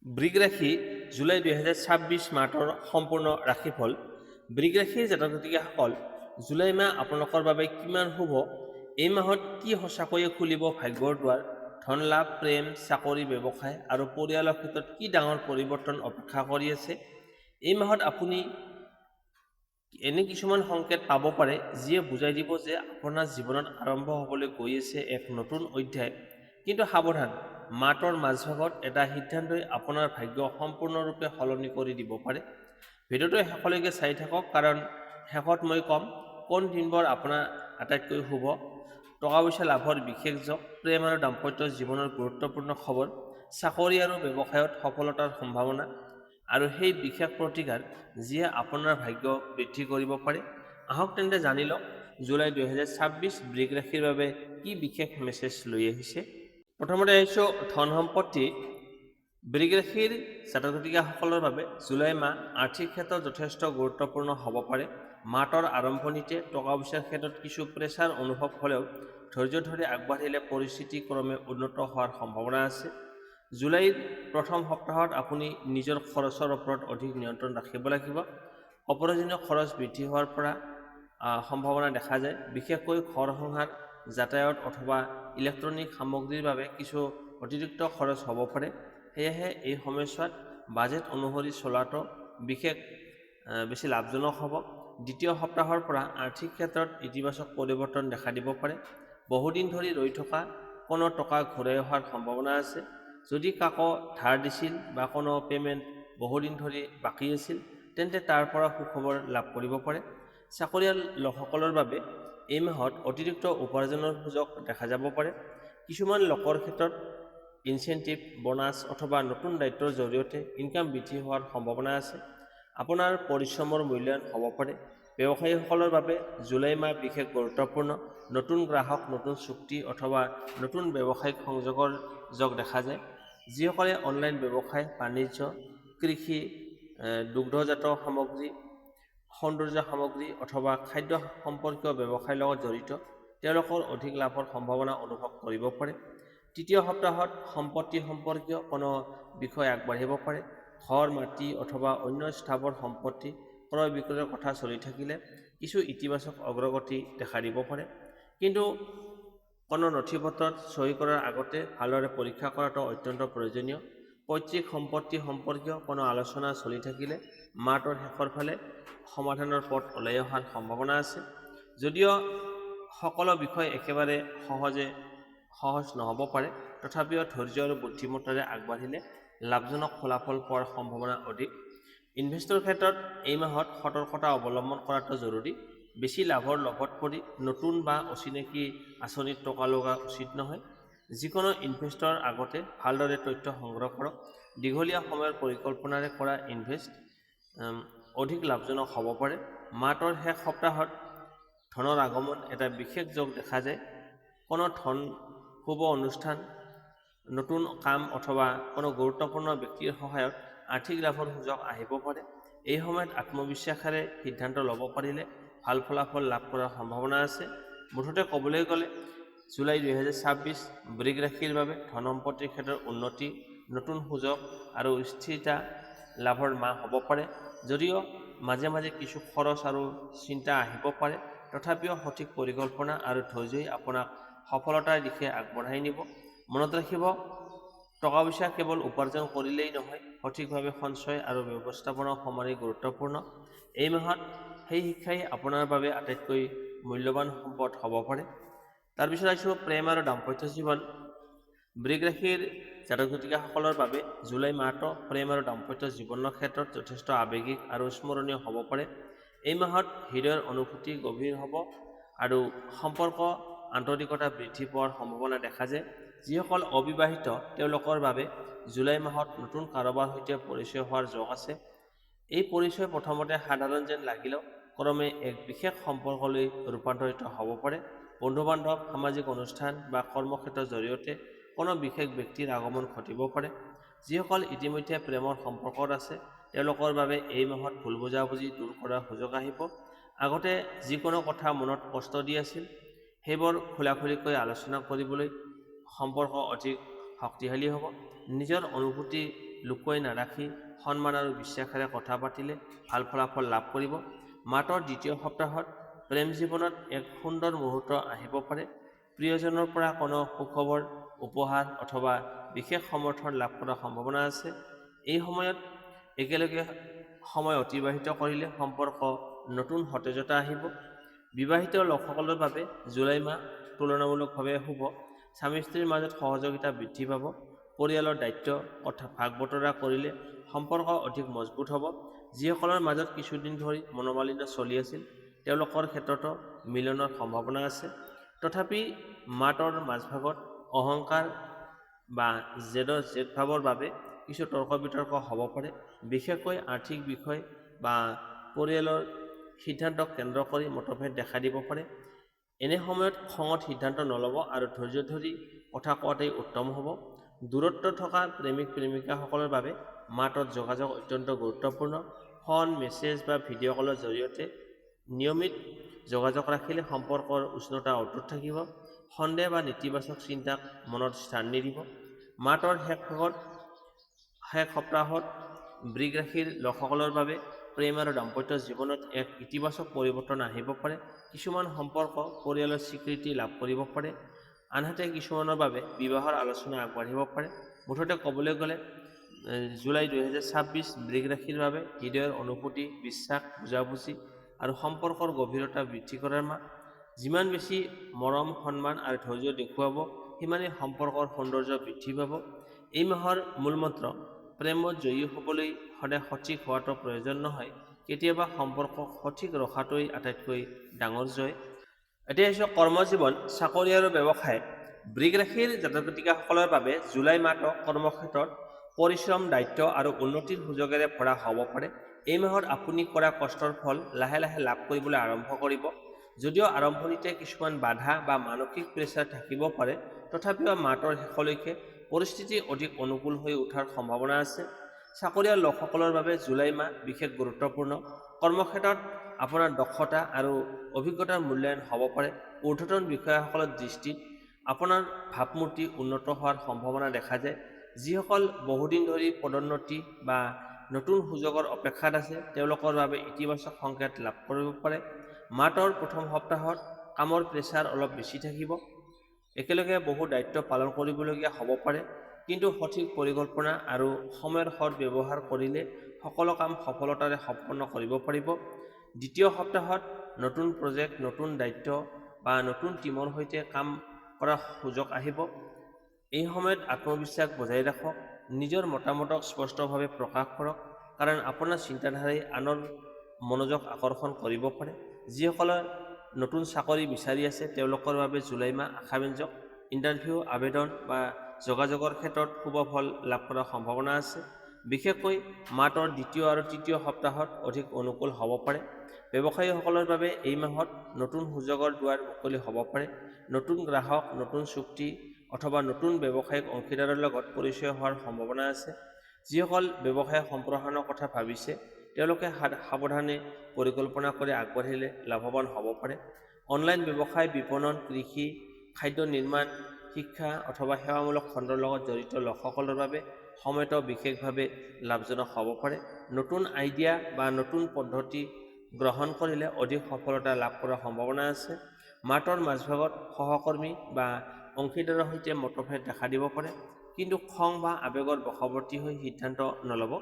বৃগ ৰাশি জুলাই 2026 মাহৰ সম্পূৰ্ণ ৰাশিফল। বৃগ ৰাশিৰ জাতক জাতিকাসকল, জুলাই মাহ আপোনালোকৰ বাবে কিমান শুভ? এই মাহত কি সঁচাকৈয়ে খুলিব ভাগ্যৰ দুৱাৰ? ধন লাভ, প্ৰেম, চাকৰি, ব্যৱসায় আৰু পৰিয়ালৰ ক্ষেত্ৰত কি ডাঙৰ পৰিৱৰ্তন অপেক্ষা কৰি আছে? এই মাহত আপুনি এনে কিছুমান সংকেত পাব পাৰে যিয়ে বুজাই দিব যে আপোনাৰ জীৱনত আৰম্ভ হ'বলৈ গৈ আছে এক নতুন অধ্যায়। কিন্তু সাৱধান, মাহটোৰ মাজভাগত এটা সিদ্ধান্তই আপোনাৰ ভাগ্য সম্পূৰ্ণৰূপে সলনি কৰি দিব পাৰে। ভিডিঅ'টো শেষলৈকে চাই থাকক, কাৰণ শেষত মই ক'ম কোন দিনবোৰ আপোনাৰ আটাইতকৈ শুভ। টকা পইচা লাভৰ বিশেষ যোগ, প্ৰেম আৰু দাম্পত্য জীৱনৰ গুৰুত্বপূৰ্ণ খবৰ, চাকৰি আৰু ব্যৱসায়ত সফলতাৰ সম্ভাৱনা আৰু সেই বিশেষ প্ৰতিকাৰ যিয়ে আপোনাৰ ভাগ্য বৃদ্ধি কৰিব পাৰে। আহক তেন্তে জানি লওক জুলাই 2026 বৃগ ৰাশিৰ বাবে কি বিশেষ মেছেজ লৈ আহিছে। প্ৰথমতে আহিছোঁ ধন সম্পত্তি। বৃগ ৰাশিৰ জাতক জাতিকাসকলৰ বাবে জুলাই মাহ আৰ্থিক ক্ষেত্ৰত যথেষ্ট গুৰুত্বপূৰ্ণ হ'ব পাৰে। মাহটোৰ আৰম্ভণিতে টকা পইচাৰ ক্ষেত্ৰত কিছু প্ৰেছাৰ অনুভৱ হ'লেও ধৈৰ্য ধৰি আগবাঢ়িলে পৰিস্থিতি ক্ৰমে উন্নত হোৱাৰ সম্ভাৱনা আছে। জুলাইৰ প্ৰথম সপ্তাহত আপুনি নিজৰ খৰচৰ ওপৰত অধিক নিয়ন্ত্ৰণ ৰাখিব লাগিব। অপ্ৰয়োজনীয় খৰচ বৃদ্ধি হোৱাৰ পৰা সম্ভাৱনা দেখা যায়। বিশেষকৈ ঘৰ সংসাৰ, যাতায়াত অথবা ইলেক্ট্ৰনিক সামগ্ৰীৰ বাবে কিছু অতিৰিক্ত খৰচ হ'ব পাৰে। সেয়েহে এই সময়ছোৱাত বাজেট অনুসৰি চলাটো বেছি লাভজনক হ'ব। দ্বিতীয় সপ্তাহৰ পৰা আৰ্থিক ক্ষেত্ৰত ইতিবাচক পৰিৱৰ্তন দেখা দিব পাৰে। বহুদিন ধৰি ৰৈ থকা কোনো টকা ঘূৰাই অহাৰ সম্ভাৱনা আছে। যদি কাকো ধাৰ দিছিল বা কোনো পে'মেণ্ট বহুদিন ধৰি বাকী আছিল, তেন্তে তাৰ পৰা সুখবৰ লাভ কৰিব পাৰে। চাকৰিয়াল লোকসকলৰ বাবে এই মাহত অতিৰিক্ত উপাৰ্জনৰ সুযোগ দেখা যাব পাৰে। কিছুমান লোকৰ ক্ষেত্ৰত ইনচেণ্টিভ, বোনাছ অথবা নতুন দায়িত্বৰ জৰিয়তে ইনকাম বৃদ্ধি হোৱাৰ সম্ভাৱনা আছে। আপোনাৰ পৰিশ্ৰমৰ মূল্যায়ন হ'ব পাৰে। ব্যৱসায়ীসকলৰ বাবে জুলাই মাহ বিশেষ গুৰুত্বপূৰ্ণ। নতুন গ্ৰাহক, নতুন চুক্তি অথবা নতুন ব্যৱসায়িক সংযোগৰ যোগ দেখা যায়। যিসকলে অনলাইন ব্যৱসায়, বাণিজ্য, কৃষি, দুগ্ধজাত সামগ্ৰী, সৌন্দৰ্য সামগ্ৰী অথবা খাদ্য সম্পৰ্কীয় ব্যৱসায়ৰ লগত জড়িত, তেওঁলোকৰ অধিক লাভৰ সম্ভাৱনা অনুভৱ কৰিব পাৰে। তৃতীয় সপ্তাহত সম্পত্তি সম্পৰ্কীয় কোনো বিষয় আগবাঢ়িব পাৰে। ঘৰ, মাটি অথবা অন্য স্থাৱৰ সম্পত্তি ক্ৰয় বিক্ৰয়ৰ কথা চলি থাকিলে কিছু ইতিবাচক অগ্ৰগতি দেখা দিব পাৰে। কিন্তু কোনো নথিপত্ৰত চহী কৰাৰ আগতে ভালদৰে পৰীক্ষা কৰাটো অত্যন্ত প্ৰয়োজনীয়। পৈতৃক সম্পত্তি সম্পৰ্কীয় কোনো আলোচনা চলি থাকিলে মাহটোৰ শেষৰ ফালে সমাধানৰ পথ ওলাই অহাৰ সম্ভাৱনা আছে। যদিও সকলো বিষয় একেবাৰে সহজ নহ'ব পাৰে, তথাপিও ধৈৰ্য আৰু বুদ্ধিমত্তাৰে আগবাঢ়িলে লাভজনক ফলাফল পোৱাৰ সম্ভাৱনা অধিক। ইনভেষ্টৰ ক্ষেত্ৰত এই মাহত সতৰ্কতা অৱলম্বন কৰাটো জৰুৰী। বেছি লাভৰ লোভত পৰি নতুন বা অচিনাকি আঁচনিত টকা লগা উচিত নহয়। যিকোনো ইনভেষ্টৰ আগতে ভালদৰে তথ্য সংগ্ৰহ কৰক। দীঘলীয়া সময়ৰ পৰিকল্পনাৰে কৰা ইনভেষ্ট অধিক লাভজনক হ'ব পাৰে। মাহটোৰ শেষ সপ্তাহত ধনৰ আগমন এটা বিশেষ যোগ দেখা যায়। কোনো ধন শুভ অনুষ্ঠান, নতুন কাম অথবা কোনো গুৰুত্বপূৰ্ণ ব্যক্তিৰ সহায়ত আৰ্থিক লাভৰ সুযোগ আহিব পাৰে। এই সময়ত আত্মবিশ্বাসেৰে সিদ্ধান্ত ল'ব পাৰিলে ভাল ফলাফল লাভ কৰাৰ সম্ভাৱনা আছে। মুঠতে ক'বলৈ গ'লে জুলাই 2026 বৃগ ৰাশিৰ বাবে ধন সম্পত্তিৰ ক্ষেত্ৰত উন্নতি, নতুন সুযোগ আৰু স্থিৰতা লাভৰ মাহ হ'ব পাৰে। যদিও মাজে মাজে কিছু খৰচ আৰু চিন্তা আহিব পাৰে, তথাপিও সঠিক পৰিকল্পনা আৰু ধৈৰ্যই আপোনাক সফলতাৰ দিশে আগবঢ়াই নিব। মনত ৰাখিব, টকা পইচা কেৱল উপাৰ্জন কৰিলেই নহয়, সঠিকভাৱে সঞ্চয় আৰু ব্যৱস্থাপনাও সমানেই গুৰুত্বপূৰ্ণ। এই মাহত সেই শিক্ষাই আপোনাৰ বাবে আটাইতকৈ মূল্যৱান সম্পদ হ'ব পাৰে। তাৰপিছত আহিছোঁ প্ৰেম আৰু দাম্পত্য জীৱন। বৃগ ৰাশিৰ জাতক জাতিকাসকলৰ বাবে জুলাই মাহটো প্ৰেম আৰু দাম্পত্য জীৱনৰ ক্ষেত্ৰত যথেষ্ট আৱেগিক আৰু স্মৰণীয় হ'ব পাৰে। এই মাহত হৃদয়ৰ অনুভূতি গভীৰ হ'ব আৰু সম্পৰ্ক আন্তৰিকতা বৃদ্ধি পোৱাৰ সম্ভাৱনা দেখা যায়। যিসকল অবিবাহিত তেওঁলোকৰ বাবে জুলাই মাহত নতুন কাৰোবাৰ সৈতে পৰিচয় হোৱাৰ যোগ আছে। এই পৰিচয় প্ৰথমতে সাধাৰণ যেন লাগিলেও ক্ৰমে এক বিশেষ সম্পৰ্কলৈ ৰূপান্তৰিত হ'ব পাৰে। বন্ধু-বান্ধৱ, সামাজিক অনুষ্ঠান বা কৰ্মক্ষেত্ৰৰ জৰিয়তে কোনো বিশেষ ব্যক্তিৰ আগমন ঘটিব পাৰে। যিসকল ইতিমধ্যে প্ৰেমৰ সম্পৰ্কত আছে তেওঁলোকৰ বাবে এই মাহত ভুল বুজাবুজি দূৰ কৰাৰ সুযোগ আহিব। আগতে যিকোনো কথা মনত কষ্ট দি আছিল, সেইবোৰ খোলাখুলিকৈ আলোচনা কৰিবলৈ সম্পৰ্ক অধিক শক্তিশালী হ'ব। নিজৰ অনুভূতি লুকুৱাই নাৰাখি সন্মান আৰু বিশ্বাসেৰে কথা পাতিলে ভাল ফলাফল লাভ কৰিব। মাৰ্চৰ দ্বিতীয় সপ্তাহত প্ৰেম জীৱনত এক সুন্দৰ মুহূৰ্ত আহিব পাৰে। প্ৰিয়জনৰ পৰা কোনো সুখবৰ, উপহাৰ অথবা বিশেষ সমৰ্থন লাভ কৰাৰ সম্ভাৱনা আছে। এই সময়ত একেলগে সময় অতিবাহিত কৰিলে সম্পৰ্ক নতুন সতেজতা আহিব। বিবাহিত লোকসকলৰ বাবে জুলাই মাহ তুলনামূলকভাৱে শুভ। স্বামী স্ত্ৰীৰ মাজত সহযোগিতা বৃদ্ধি পাব। পৰিয়ালৰ দায়িত্ব কথা ভাগ বতৰা কৰিলে সম্পৰ্ক অধিক মজবুত হ'ব। যিসকলৰ মাজত কিছুদিন ধৰি মনোমালিন্য চলি আছিল তেওঁলোকৰ ক্ষেত্ৰতো মিলনৰ সম্ভাৱনা আছে। তথাপি মাৰ্চৰ মাজভাগত অহংকাৰ বা জেদভাৱৰ বাবে কিছু তৰ্ক বিতৰ্ক হ'ব পাৰে। বিশেষকৈ আৰ্থিক বিষয় বা পৰিয়ালৰ সিদ্ধান্তক কেন্দ্ৰ কৰি মতভেদ দেখা দিব পাৰে। এনে সময়ত খঙত সিদ্ধান্ত নল'ব আৰু ধৈৰ্য ধৰি কথা কোৱাটোৱেই উত্তম হ'ব। দূৰত্ব থকা প্ৰেমিক প্ৰেমিকাসকলৰ বাবে মাৰ্চত যোগাযোগ অত্যন্ত গুৰুত্বপূৰ্ণ। ফোন, মেছেজ বা ভিডিঅ' কলৰ জৰিয়তে নিয়মিত যোগাযোগ ৰাখিলে সম্পৰ্কৰ উষ্ণতা অটুট থাকিব। সন্দেহ বা নেতিবাচক চিন্তাক মনত স্থান নিদিব। মাৰ্চৰ শেষ সপ্তাহত বৃষ ৰাশিৰ লোকসকলৰ বাবে প্ৰেম আৰু দাম্পত্য জীৱনত এক ইতিবাচক পৰিৱৰ্তন আহিব পাৰে। কিছুমান সম্পৰ্ক পৰিয়ালৰ স্বীকৃতি লাভ কৰিব পাৰে, আনহাতে কিছুমানৰ বাবে বিবাহৰ আলোচনা আগবাঢ়িব পাৰে। মুঠতে ক'বলৈ গ'লে জুলাই 2026 বৃষ ৰাশিৰ বাবে হৃদয়ৰ অনুভূতি, বিশ্বাস, বুজাবুজি আৰু সম্পৰ্কৰ গভীৰতা বৃদ্ধি কৰাৰ মাহ। যিমান বেছি মৰম, সন্মান আৰু ধৈৰ্য দেখুৱাব সিমানেই সম্পৰ্কৰ সৌন্দৰ্য বৃদ্ধি পাব। এই মাহৰ মূলমন্ত্ৰ, প্ৰেমত জয়ী হ'বলৈ সদায় সঠিক হোৱাটো প্ৰয়োজন নহয়, কেতিয়াবা সম্পৰ্ক সঠিক ৰখাটোৱেই আটাইতকৈ ডাঙৰ জয়। এতিয়া আহিছোঁ কৰ্মজীৱন, চাকৰি আৰু ব্যৱসায়। বৃষ ৰাশিৰ জাতক জাতিকাসকলৰ বাবে জুলাই মাহটো কৰ্মক্ষেত্ৰত পৰিশ্ৰম, দায়িত্ব আৰু উন্নতিৰ সুযোগেৰে ভৰা হ'ব পাৰে। এই মাহত আপুনি কৰা কষ্টৰ ফল লাহে লাহে লাভ কৰিবলৈ আৰম্ভ কৰিব। যদিও আৰম্ভণিতে কিছুমান বাধা বা মানসিক প্ৰেছাৰ থাকিব পাৰে, তথাপিও মাৰ্চৰ শেষলৈকে পৰিস্থিতি অধিক অনুকূল হৈ উঠাৰ সম্ভাৱনা আছে। চাকৰিয়াল লোকসকলৰ বাবে জুলাই মাহ বিশেষ গুৰুত্বপূৰ্ণ। কৰ্মক্ষেত্ৰত আপোনাৰ দক্ষতা আৰু অভিজ্ঞতাৰ মূল্যায়ন হ'ব পাৰে। ঊৰ্ধ্বতন বিষয়াসকলৰ দৃষ্টিত আপোনাৰ ভাৱমূৰ্তি উন্নত হোৱাৰ সম্ভাৱনা দেখা যায়। যিসকল বহুদিন ধৰি পদোন্নতি বা নতুন সুযোগৰ অপেক্ষাত আছে তেওঁলোকৰ বাবে ইতিবাচক সংকেত লাভ কৰিব পাৰে। মাৰ্চৰ প্ৰথম সপ্তাহত কামৰ প্ৰেছাৰ অলপ বেছি থাকিব। একেলগে বহু দায়িত্ব পালন কৰিবলগীয়া হ'ব পাৰে, কিন্তু সঠিক পৰিকল্পনা আৰু সময়ৰ সৎ ব্যৱহাৰ কৰিলে সকলো কাম সফলতাৰে সম্পন্ন কৰিব পাৰিব। দ্বিতীয় সপ্তাহত নতুন প্ৰজেক্ট, নতুন দায়িত্ব বা নতুন টীমৰ সৈতে কাম কৰাৰ সুযোগ আহিব। এই সময়ত আত্মবিশ্বাস বজাই ৰাখক, নিজৰ মতামতক স্পষ্টভাৱে প্ৰকাশ কৰক, কাৰণ আপোনাৰ চিন্তাধাৰাই আনৰ মনোযোগ আকৰ্ষণ কৰিব পাৰে। যিসকলে নতুন চাকৰি বিচাৰি আছে তেওঁলোকৰ বাবে জুলাই মাহ আশাব্যঞ্জক। ইণ্টাৰভিউ, আবেদন বা যোগাযোগৰ ক্ষেত্ৰত শুভ ফল লাভ কৰাৰ সম্ভাৱনা আছে। বিশেষকৈ মাৰ্চৰ দ্বিতীয় আৰু তৃতীয় সপ্তাহত অধিক অনুকূল হ'ব পাৰে। ব্যৱসায়ীসকলৰ বাবে এই মাহত নতুন সুযোগৰ দুৱাৰ মুকলি হ'ব পাৰে। নতুন গ্ৰাহক, নতুন চুক্তি অথবা নতুন ব্যৱসায়িক অংশীদাৰৰ লগত পৰিচয় হোৱাৰ সম্ভাৱনা আছে। যিসকল ব্যৱসায় সম্প্ৰসাৰণৰ কথা ভাবিছে তেওঁলোকে সাৱধানে পৰিকল্পনা কৰি আগবাঢ়িলে লাভৱান হ'ব পাৰে। অনলাইন ব্যৱসায়, বিপণন, কৃষি, খাদ্য নিৰ্মাণ, শিক্ষা অথবা সেৱামূলক খণ্ডৰ লগত জড়িত লোকসকলৰ বাবে সময়টো বিশেষভাৱে লাভজনক হ'ব পাৰে। নতুন আইডিয়া বা নতুন পদ্ধতি গ্ৰহণ কৰিলে অধিক সফলতা লাভ কৰাৰ সম্ভাৱনা আছে। মাৰ্চৰ মাজভাগত সহকৰ্মী বা অংশীদাৰৰ সৈতে মতভেদ দেখা দিব পাৰে, কিন্তু খং বা আৱেগৰ বশৱৰ্তী হৈ সিদ্ধান্ত নল'ব।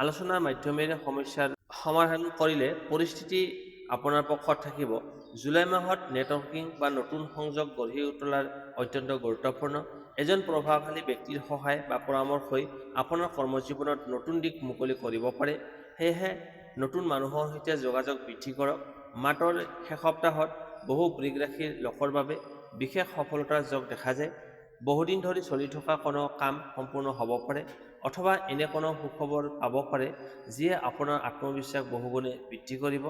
আলোচনাৰ মাধ্যমেৰে সমস্যাৰ সমাধান কৰিলে পৰিস্থিতি আপোনাৰ পক্ষত থাকিব। জুলাই মাহত নেটৱৰ্কিং বা নতুন সংযোগ গঢ়ি তোলাৰ অত্যন্ত গুৰুত্বপূৰ্ণ। এজন প্ৰভাৱশালী ব্যক্তিৰ সহায় বা পৰামৰ্শই আপোনাৰ কৰ্মজীৱনত নতুন দিশ মুকলি কৰিব পাৰে। সেয়েহে নতুন মানুহৰ সৈতে যোগাযোগ বৃদ্ধি কৰক। মাৰ্চৰ শেষ সপ্তাহত বহু বৃষ ৰাশিৰ লোকৰ বাবে বিশেষ সফলতাৰ যোগ দেখা যায়। বহুদিন ধৰি চলি থকা কোনো কাম সম্পূৰ্ণ হ'ব পাৰে অথবা এনে কোনো সুখবৰ পাব পাৰে যিয়ে আপোনাৰ আত্মবিশ্বাস বহুগুণে বৃদ্ধি কৰিব।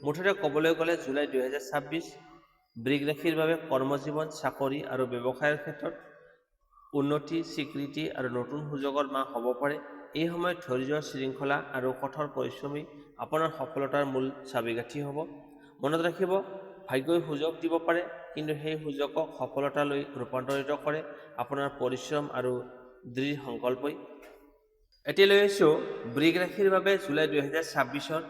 মুঠতে ক'বলৈ গ'লে জুলাই 2026 বৃষ ৰাশিৰ বাবে কৰ্মজীৱন, চাকৰি আৰু ব্যৱসায়ৰ ক্ষেত্ৰত উন্নতি, স্বীকৃতি আৰু নতুন সুযোগৰ মাহ হ'ব পাৰে। এই সময়ত ধৈৰ্য, শৃংখলা আৰু কঠোৰ পৰিশ্ৰমী আপোনাৰ সফলতাৰ মূল চাবিকাঠি হ'ব। মনত ৰাখিব, ভাগ্যই সুযোগ দিব পাৰে, কিন্তু সেই সুযোগক সফলতালৈ ৰূপান্তৰিত কৰে আপোনাৰ পৰিশ্ৰম আৰু দৃঢ় সংকল্পই। এতিয়া লৈ আহিছোঁ বৃগ ৰাশিৰ বাবে জুলাই 2026-ৰ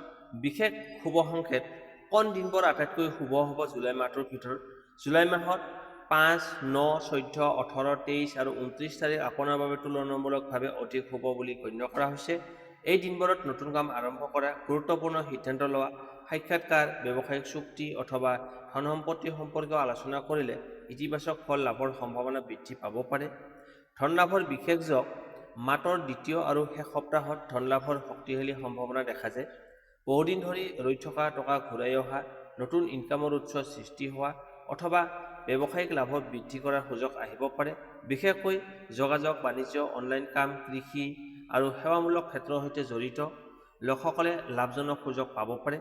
বিশেষ শুভ সংকেত। কোন দিনবোৰ আটাইতকৈ শুভ হ'ব জুলাই মাহটোৰ ভিতৰত? জুলাই মাহত 5, 9, 14, 18, 23 আৰু 29 তাৰিখ আপোনাৰ বাবে তুলনামূলকভাৱে অধিক শুভ বুলি গণ্য কৰা হৈছে। এই দিনবোৰত নতুন কাম আৰম্ভ কৰা, গুৰুত্বপূৰ্ণ সিদ্ধান্ত লোৱা, সাক্ষাৎকাৰ, ব্যৱসায়িক চুক্তি অথবা ধন সম্পত্তি সম্পৰ্কীয় আলোচনা কৰিলে ইতিবাচক ফল লাভৰ সম্ভাৱনা বৃদ্ধি পাব পাৰে। ধন লাভৰ বিশেষ যোগ। মাহৰ দ্বিতীয় আৰু শেষ সপ্তাহত ধন লাভৰ শক্তিশালী সম্ভাৱনা দেখা যায়। বহুদিন ধৰি ৰৈ থকা টকা ঘূৰাই অহা, নতুন ইনকামৰ উৎস সৃষ্টি হোৱা অথবা ব্যৱসায়িক লাভ বৃদ্ধি কৰাৰ সুযোগ আহিব পাৰে। বিশেষকৈ যোগাযোগ, বাণিজ্য, অনলাইন কাম, কৃষি আৰু সেৱামূলক ক্ষেত্ৰৰ সৈতে জড়িত লোকসকলে লাভজনক সুযোগ পাব পাৰে।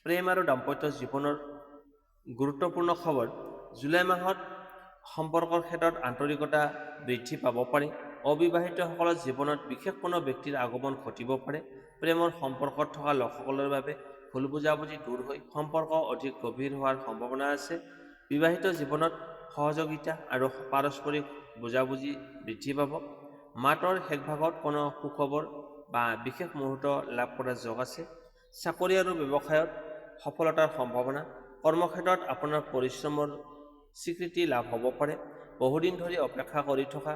প্ৰেম আৰু দাম্পত্য জীৱনৰ গুৰুত্বপূৰ্ণ খবৰ। জুলাই মাহত সম্পৰ্কৰ ক্ষেত্ৰত আন্তৰিকতা বৃদ্ধি পাব পাৰে। অবিবাহিতসকলৰ জীৱনত বিশেষ কোনো ব্যক্তিৰ আগমন ঘটিব পাৰে। প্ৰেমৰ সম্পৰ্কত থকা লোকসকলৰ বাবে ভুল বুজাবুজি দূৰ হৈ সম্পৰ্ক অধিক গভীৰ হোৱাৰ সম্ভাৱনা আছে। বিবাহিত জীৱনত সহযোগিতা আৰু পাৰস্পৰিক বুজাবুজি বৃদ্ধি পাব। মাহৰ শেষভাগত কোনো সুখবৰ বা বিশেষ মুহূৰ্ত লাভ কৰাৰ যোগ আছে। চাকৰি আৰু ব্যৱসায়ত সফলতাৰ সম্ভাৱনা। কৰ্মক্ষেত্ৰত আপোনাৰ পৰিশ্ৰমৰ স্বীকৃতি লাভ হ'ব পাৰে। বহুদিন ধৰি অপেক্ষা কৰি থকা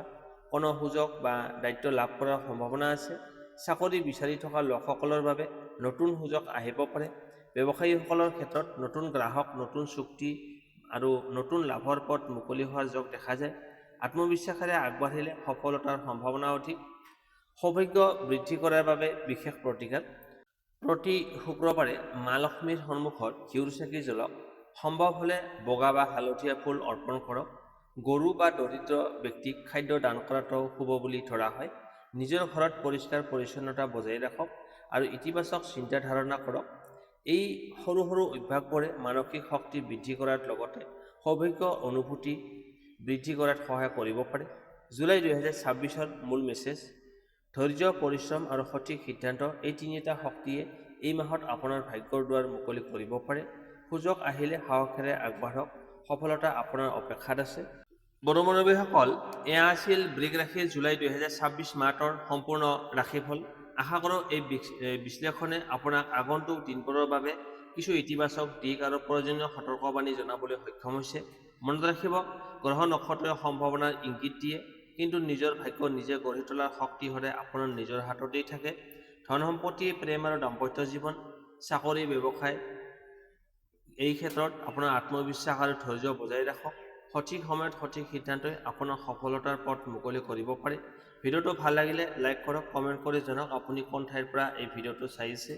কোনো সুযোগ বা দায়িত্ব লাভ কৰাৰ সম্ভাৱনা আছে। চাকৰি বিচাৰি থকা লোকসকলৰ বাবে নতুন সুযোগ আহিব পাৰে। ব্যৱসায়ীসকলৰ ক্ষেত্ৰত নতুন গ্ৰাহক, নতুন চুক্তি আৰু নতুন লাভৰ পথ মুকলি হোৱাৰ যোগ দেখা যায়। আত্মবিশ্বাসেৰে আগবাঢ়িলে সফলতাৰ সম্ভাৱনা অধিক। সৌভাগ্য বৃদ্ধি কৰাৰ বাবে বিশেষ প্ৰতিকাৰ। প্ৰতি শুক্ৰবাৰে মা লক্ষ্মীৰ সন্মুখত ঘিউৰ চাকি জ্বলাওক। সম্ভৱ হ'লে বগা বা হালধীয়া ফুল অৰ্পণ কৰক। গৰু বা দৰিদ্ৰ ব্যক্তিক খাদ্য দান কৰাটো শুভ বুলি ধৰা হয়। নিজৰ ঘৰত পৰিষ্কাৰ পৰিচ্ছন্নতা বজাই ৰাখক আৰু ইতিবাচক চিন্তা ধাৰণা কৰক। এই সৰু সৰু অভ্যাসবোৰে মানসিক শক্তি বৃদ্ধি কৰাৰ লগতে সৌভাগ্য অনুভূতি বৃদ্ধি কৰাত সহায় কৰিব পাৰে। জুলাই 2026-ৰ মূল মেছেজ। ধৈৰ্য, পৰিশ্ৰম আৰু সঠিক সিদ্ধান্ত, এই তিনিটা শক্তিয়ে এই মাহত আপোনাৰ ভাগ্যৰ দুৱাৰ মুকলি কৰিব পাৰে। সুযোগ আহিলে সাহসেৰে আগবাঢ়ক, সফলতা আপোনাৰ অপেক্ষাত আছে। বন্ধু-বান্ধৱীসকল, এয়া আছিল বৃগ ৰাশিৰ জুলাই 2026 মাহৰ সম্পূৰ্ণ ৰাশিফল। আশা কৰোঁ এই বিশ্লেষণে আপোনাক আগন্তুক দিনবোৰৰ বাবে কিছু ইতিবাচক দিশ আৰু প্ৰয়োজনীয় সতৰ্কবাণী জনাবলৈ সক্ষম হৈছে। মনত ৰাখিব, গ্ৰহ নক্ষত্ৰৰ সম্ভাৱনাৰ ইংগিত দিয়ে, কিন্তু নিজৰ ভাগ্য নিজে গঢ়ি তোলাৰ শক্তি সদায় আপোনাৰ নিজৰ হাততেই থাকে। ধন সম্পত্তি, প্ৰেম আৰু দাম্পত্য জীৱন, চাকৰি, ব্যৱসায়, এই ক্ষেত্ৰত আপোনাৰ আত্মবিশ্বাস আৰু ধৈৰ্য বজাই ৰাখক। সঠিক সময়ত সঠিক সিদ্ধান্তই আপোনাৰ সফলতাৰ পথ মুকলি কৰিব পাৰে। ভিডিঅ'টো ভাল লাগিলে লাইক কৰক, কমেণ্ট কৰি জনাওক আপুনি কোন ঠাইৰ পৰা এই ভিডিঅ'টো চাইছে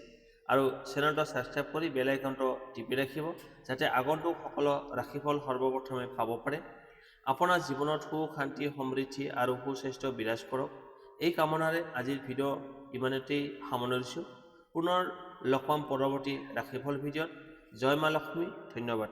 আৰু চেনেলটো ছাবস্ক্ৰাইব কৰি বেল আইকনটো টিপি ৰাখিব যাতে আগন্তুক সকলো ৰাশিফল সৰ্বপ্ৰথমে পাব পাৰে। আপোনাৰ জীৱনত সুখ, শান্তি, সমৃদ্ধি আৰু সুস্বাস্থ্য বিৰাজ কৰক। এই কামনাৰে আজিৰ ভিডিঅ' ইমানতেই সামৰিছোঁ। পুনৰ লগ পাম পৰৱৰ্তী ৰাশিফল ভিডিঅ'ত। জয় মা লক্ষ্মী। ধন্যবাদ।